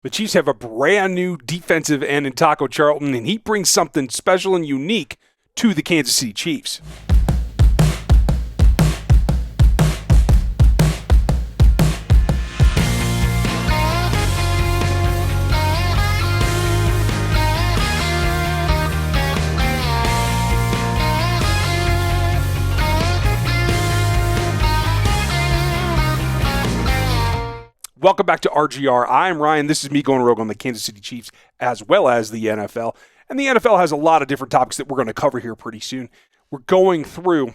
The Chiefs have a brand new defensive end in Taco Charlton, and he brings something special and unique to the Kansas City Chiefs. Welcome back to RGR. I'm Ryan. This is me going rogue on the Kansas City Chiefs as well as the NFL. And the NFL has a lot of different topics that we're going to cover here pretty soon. We're going through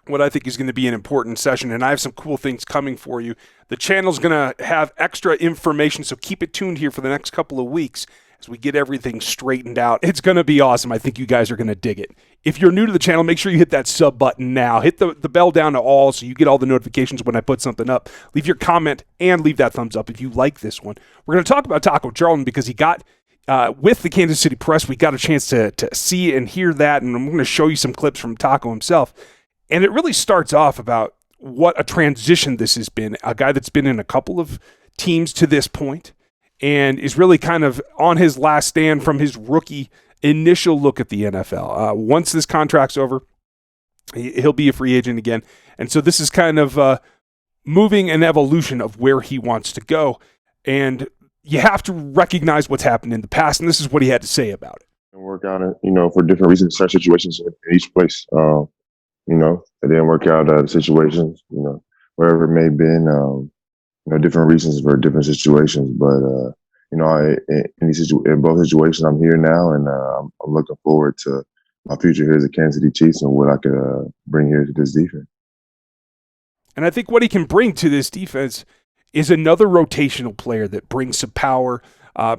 what I think is going to be an important session, and I have some cool things coming for you. The channel's going to have extra information, so keep it tuned here for the next couple of weeks as we get everything straightened out. It's going to be awesome. I think you guys are going to dig it. If you're new to the channel, make sure you hit that sub button now. Hit the bell down to all so you get all the notifications when I put something up. Leave your comment and leave that thumbs up if you like this one. We're going to talk about Taco Charlton because he got, with the Kansas City Press, we got a chance to see and hear that, and I'm going to show you some clips from Taco himself. And it really starts off about what a transition this has been. A guy that's been in a couple of teams to this point and is really kind of on his last stand from his rookie initial look at the NFL. Once this contract's over, he'll be a free agent again. And so this is kind of moving an evolution of where he wants to go. And you have to recognize what's happened in the past, and this is what he had to say about it. And work out it, for different reasons, certain situations in each place. It didn't work out the situations, wherever it may have been, different reasons for different situations. But, in both situations, I'm here now, and I'm looking forward to my future here as a Kansas City Chiefs and what I could bring here to this defense. And I think what he can bring to this defense is another rotational player that brings some power,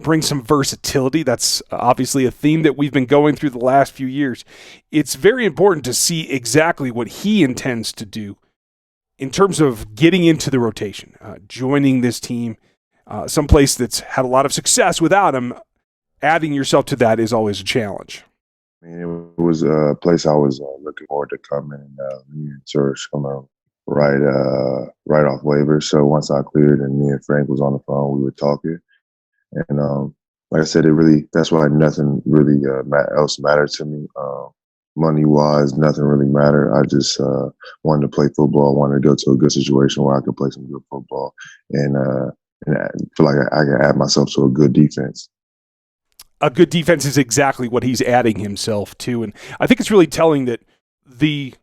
brings some versatility. That's obviously a theme that we've been going through the last few years. It's very important to see exactly what he intends to do in terms of getting into the rotation, joining this team, someplace that's had a lot of success without him. Adding yourself to that is always a challenge. It was a place I was looking forward to coming and search coming right off waivers. So once I cleared and me and Frank was on the phone, we were talking. And like I said, that's why nothing really else mattered to me. Money-wise, nothing really mattered. I just wanted to play football. I wanted to go to a good situation where I could play some good football and I feel like I can add myself to a good defense. A good defense is exactly what he's adding himself to. And I think it's really telling that the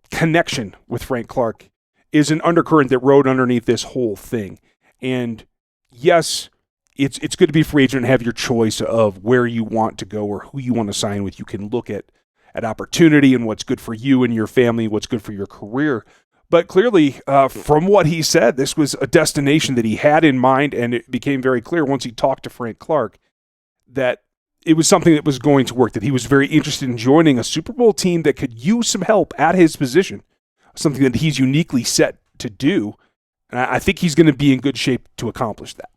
connection with Frank Clark is an undercurrent that rode underneath this whole thing. And yes, it's good to be a free agent and have your choice of where you want to go or who you want to sign with. You can look at opportunity and what's good for you and your family, what's good for your career. But clearly, from what he said, this was a destination that he had in mind, and it became very clear once he talked to Frank Clark that it was something that was going to work, that he was very interested in joining a Super Bowl team that could use some help at his position, something that he's uniquely set to do. And I think he's going to be in good shape to accomplish that.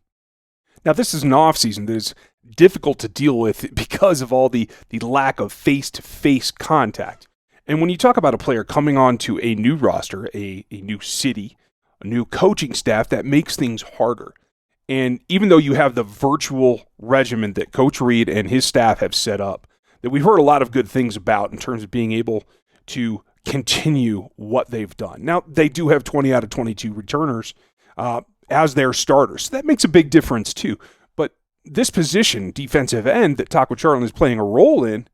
Now, this is an offseason that is difficult to deal with because of all the lack of face-to-face contact. And when you talk about a player coming onto a new roster, a new city, a new coaching staff, that makes things harder. And even though you have the virtual regimen that Coach Reed and his staff have set up, that we've heard a lot of good things about in terms of being able to continue what they've done. Now, they do have 20 out of 22 returners as their starters. So that makes a big difference too. But this position, defensive end, that Taco Charlton is playing a role in,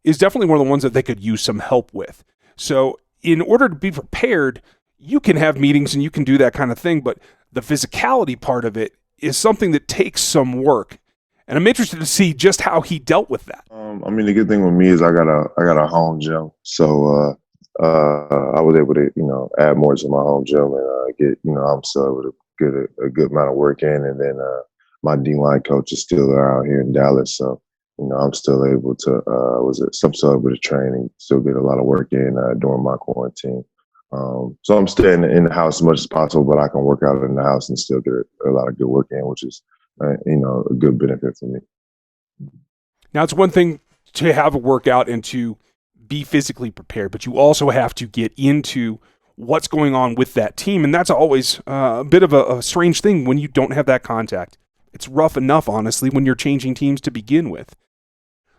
is definitely one of the ones that they could use some help with. So in order to be prepared, you can have meetings and you can do that kind of thing, but the physicality part of it is something that takes some work. And I'm interested to see just how he dealt with that. The good thing with me is I got a home gym. So I was able to, add more to my home gym and I'm still able to get a good amount of work in. And then my D-line coach is still around here in Dallas. So I'm still able to, I'm still able to train and still get a lot of work in during my quarantine. So I'm staying in the house as much as possible, but I can work out in the house and still get a lot of good work in, which is, a good benefit for me. Now, it's one thing to have a workout and to be physically prepared, but you also have to get into what's going on with that team, and that's always a bit of a strange thing when you don't have that contact. It's rough enough, honestly, when you're changing teams to begin with.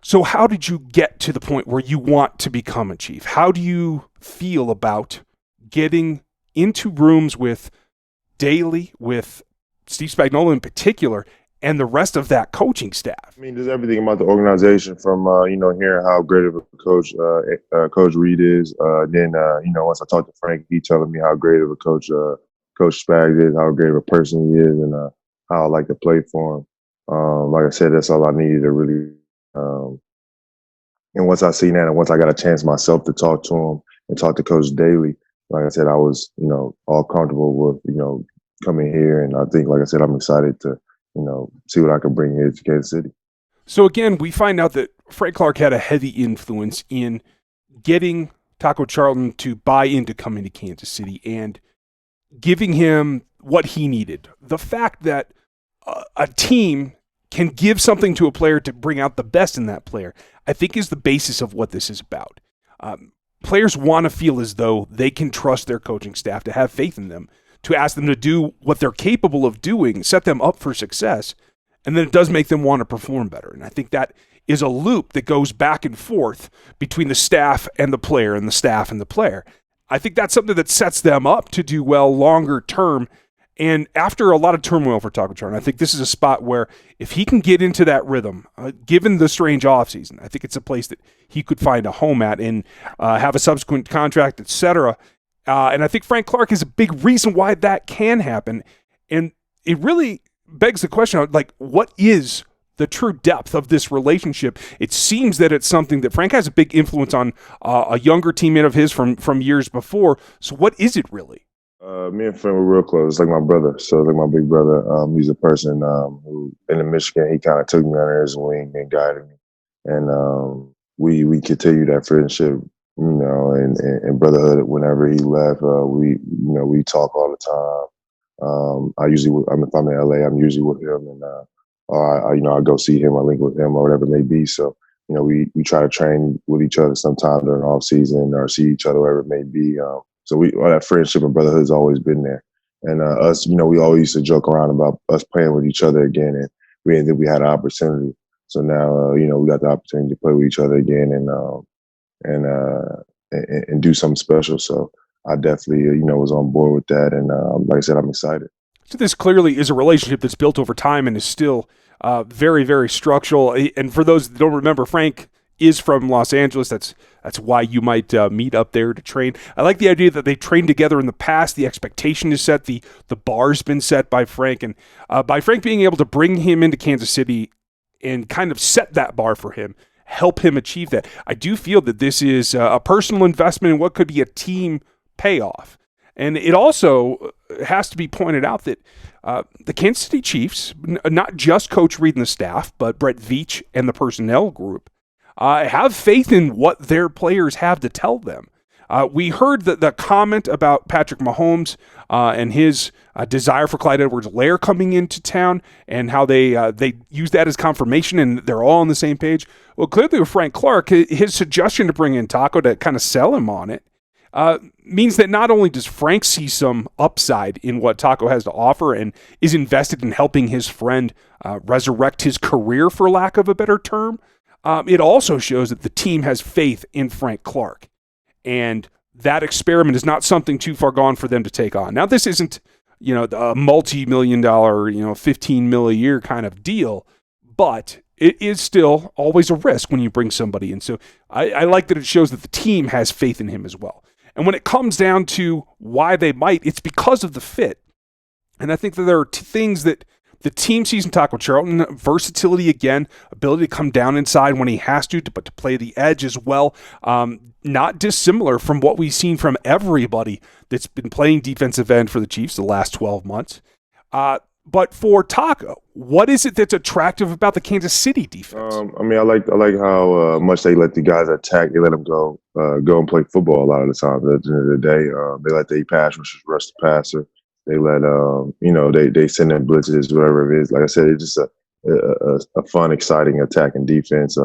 So how did you get to the point where you want to become a Chief? How do you feel about getting into rooms with Daly, with Steve Spagnuolo in particular, and the rest of that coaching staff? I mean, just everything about the organization from, hearing how great of a coach Coach Reed is. Then, once I talked to Frank, he telling me how great of a coach Coach Spags is, how great of a person he is, and how I like to play for him. Like I said, that's all I needed to really. And once I seen that, and once I got a chance myself to talk to him and talk to Coach Daly, like I said, I was, all comfortable with, coming here. And I think, like I said, I'm excited to, see what I can bring here to Kansas City. So again, we find out that Frank Clark had a heavy influence in getting Taco Charlton to buy into coming to Kansas City and giving him what he needed. The fact that a team can give something to a player to bring out the best in that player, I think is the basis of what this is about. Players want to feel as though they can trust their coaching staff, to have faith in them, to ask them to do what they're capable of doing, set them up for success, and then it does make them want to perform better. And I think that is a loop that goes back and forth between the staff and the player and the staff and the player. I think that's something that sets them up to do well longer term. And after a lot of turmoil for Taco Charlton, I think this is a spot where if he can get into that rhythm, given the strange offseason, I think it's a place that he could find a home at and have a subsequent contract, etc. And I think Frank Clark is a big reason why that can happen. And it really begs the question, like, what is the true depth of this relationship? It seems that it's something that Frank has a big influence on a younger teammate of his from years before. So what is it really? Me and Frank were real close. It's like my brother. So like my big brother. He's a person who in Michigan, he kind of took me under his wing and guided me. And we continue that friendship, and brotherhood. Whenever he left, we talk all the time. If I'm in LA, I'm usually with him, and I go see him, I link with him, or whatever it may be. So we try to train with each other sometime during off season, or see each other wherever it may be. So all that friendship and brotherhood has always been there. And us, we always used to joke around about us playing with each other again, and we didn't think we had an opportunity. So now, we got the opportunity to play with each other again and do something special. So I definitely, was on board with that. And like I said, I'm excited. So this clearly is a relationship that's built over time and is still very, very structural. And for those that don't remember, Frank is from Los Angeles. That's why you might meet up there to train. I like the idea that they trained together in the past. The expectation is set. The bar's been set by Frank. And by Frank being able to bring him into Kansas City and kind of set that bar for him, help him achieve that, I do feel that this is a personal investment in what could be a team payoff. And it also has to be pointed out that the Kansas City Chiefs, not just Coach Reed and the staff, but Brett Veach and the personnel group, have faith in what their players have to tell them. We heard the comment about Patrick Mahomes and his desire for Clyde Edwards-Helaire coming into town, and how they use that as confirmation and they're all on the same page. Well, clearly with Frank Clark, his suggestion to bring in Taco to kind of sell him on it means that not only does Frank see some upside in what Taco has to offer and is invested in helping his friend resurrect his career, for lack of a better term, it also shows that the team has faith in Frank Clark. And that experiment is not something too far gone for them to take on. Now, this isn't, a multi-million-dollar, $15 million a year kind of deal, but it is still always a risk when you bring somebody in. So I like that it shows that the team has faith in him as well. And when it comes down to why they might, it's because of the fit. And I think that there are things that the team sees in Taco Charlton: versatility again, ability to come down inside when he has to, but to play the edge as well. Not dissimilar from what we've seen from everybody that's been playing defensive end for the Chiefs the last 12 months. But for Taco, what is it that's attractive about the Kansas City defense? I like how much they let the guys attack. They let them go and play football a lot of the time. At the end of the day, they let the pass rushers rush the passer. They let they send in blitzes, whatever it is. Like I said, it's just a fun, exciting attacking defense.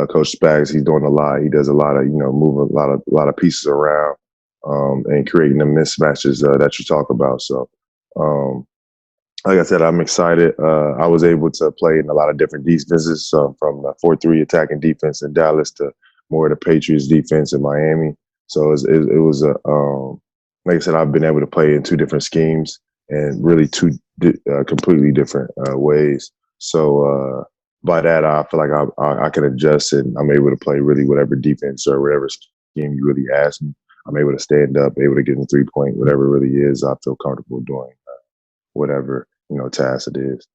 Coach Spags, he's doing a lot. He does a lot of moving a lot of pieces around and creating the mismatches that you talk about. So like I said, I'm excited. I was able to play in a lot of different defenses, from the 4-3 attacking defense in Dallas to more of the Patriots defense in Miami. So it was a like I said, I've been able to play in two different schemes and really two completely different ways. So by that, I feel like I can adjust and I'm able to play really whatever defense or whatever scheme you really ask me. I'm able to stand up, able to get in 3-point, whatever it really is. I feel comfortable doing whatever task it is.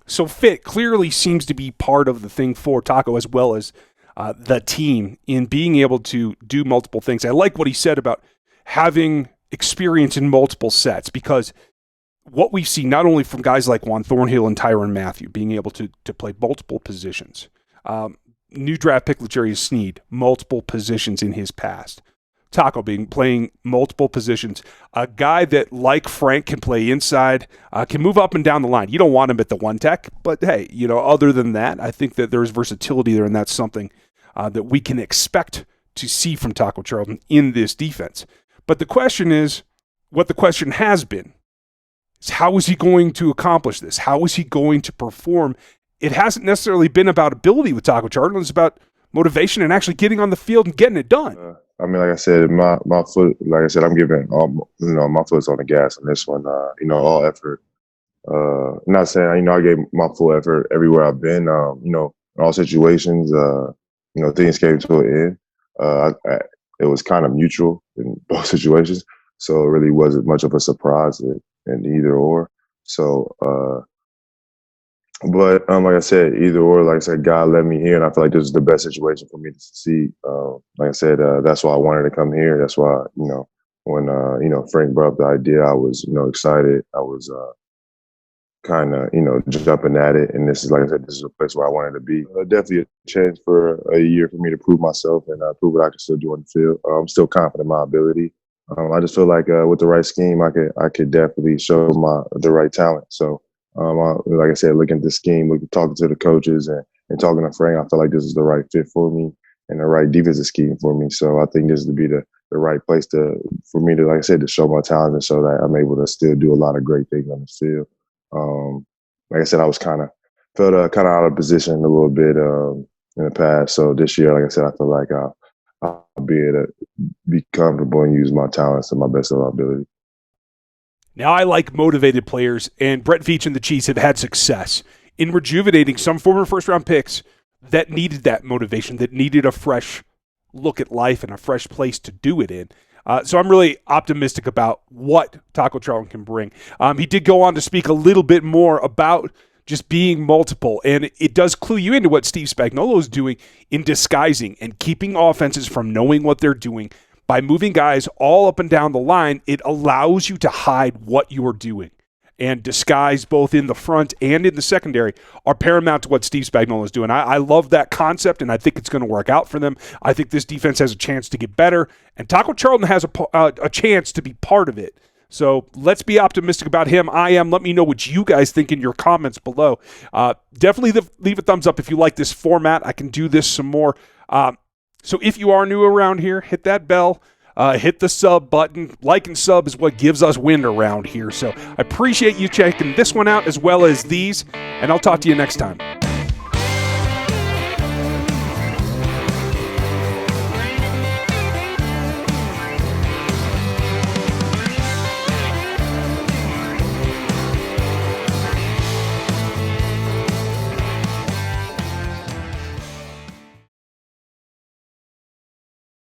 So fit clearly seems to be part of the thing for Taco as well as the team in being able to do multiple things. I like what he said about having experience in multiple sets, because what we've seen not only from guys like Juan Thornhill and Tyrann Mathieu being able to play multiple positions, new draft pick L'Jarius Sneed, multiple positions in his past. Taco playing multiple positions, a guy that, like Frank, can play inside, can move up and down the line. You don't want him at the one tech, but hey, other than that, I think that there's versatility there, and that's something that we can expect to see from Taco Charlton in this defense. But the question is, what the question has been, is how is he going to accomplish this? How is he going to perform? It hasn't necessarily been about ability with Taco Charlton. It's about motivation and actually getting on the field and getting it done. I mean, like I said, my foot, like I said, I'm giving all, my foot's on the gas on this one. All effort. Not saying, I gave my full effort everywhere I've been. In all situations, things came to an end. It was kind of mutual in both situations, so it really wasn't much of a surprise in either or. So, but like I said, either or, like I said, God led me here, and I feel like this is the best situation for me to succeed. Like I said, that's why I wanted to come here. That's why, when Frank brought up the idea, I was, excited. I was kind of, jumping at it. And this is, like I said, this is a place where I wanted to be. Definitely a chance for a year for me to prove myself and prove what I can still do on the field. I'm still confident in my ability. I just feel like with the right scheme, I could definitely show the right talent. So. Like I said, looking at the scheme, talking to the coaches and talking to Frank, I feel like this is the right fit for me and the right defensive scheme for me. So I think this would be the right place for me to, like I said, to show my talent and show that I'm able to still do a lot of great things on the field. Like I said, I was felt kind of out of position a little bit in the past. So this year, like I said, I feel like I'll be able to be comfortable and use my talents to my best of my ability. Now, I like motivated players, and Brett Veach and the Chiefs have had success in rejuvenating some former first-round picks that needed that motivation, that needed a fresh look at life and a fresh place to do it in. So I'm really optimistic about what Taco Charlton can bring. He did go on to speak a little bit more about just being multiple, and it does clue you into what Steve Spagnuolo is doing in disguising and keeping offenses from knowing what they're doing. By moving guys all up and down the line, it allows you to hide what you are doing. And disguise, both in the front and in the secondary, are paramount to what Steve Spagnuolo is doing. I love that concept, and I think it's going to work out for them. I think this defense has a chance to get better, and Taco Charlton has a chance to be part of it. So let's be optimistic about him. I am. Let me know what you guys think in your comments below. Definitely leave a thumbs up if you like this format. I can do this some more. So if you are new around here, hit that bell, hit the sub button. Like and sub is what gives us wind around here. So I appreciate you checking this one out as well as these, and I'll talk to you next time.